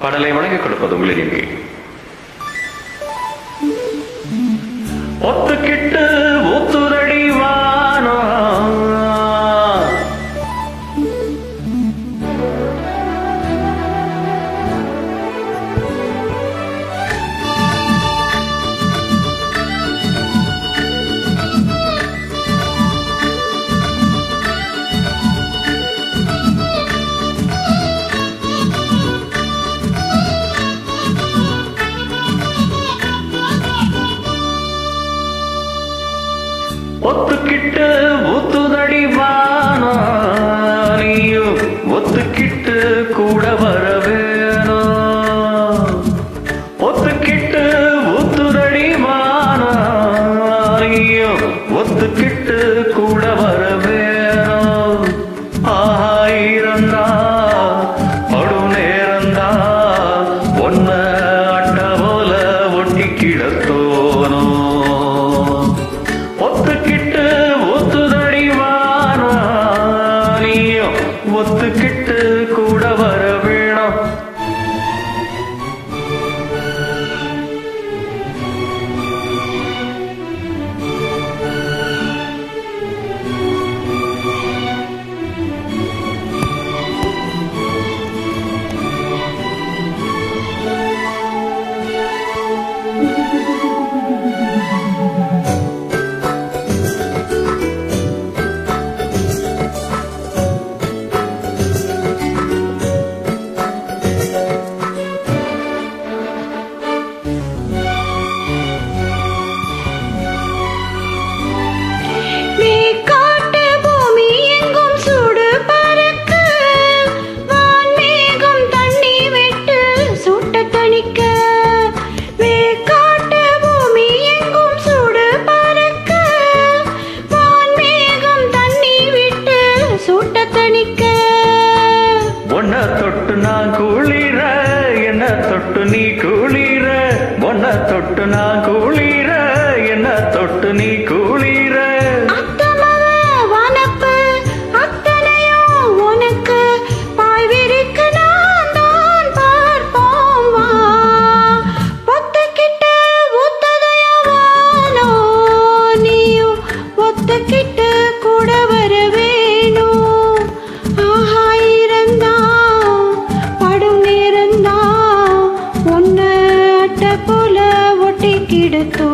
பாடலை வழங்கிக் கொடுப்பது உங்களின் ஒத்துக்கிட்டு ஒத்துதடி வானோ ஒத்துக்கிட்டு ஒத்துதடி வானோ நீயும் ஒத்துக்கிட்டு கூட வர வேணும் ஒத்துக்கிட்டு ஒத்துதடி வானோ நீயும் ஒத்துக்கிட்டு கூட வர வேணும் ஆயிரந்தா படு நேரந்தா ஒன்ன அட்ட போல ஒட்டி கிடத்தோனோ ஒத்துக்கிட்டு ஒத்துதடி வானோ நீயும் ஒத்துக்கிட்டு கூட வர வேணும் ஒன்ன தொட்டு நான் குளிர என்ன தொட்டு நீ குளிர ஒன்ன தொட்டு நான் குளிர என்ன தொட்டு நீ குளிர போல ஒட்டி கிடத்தோ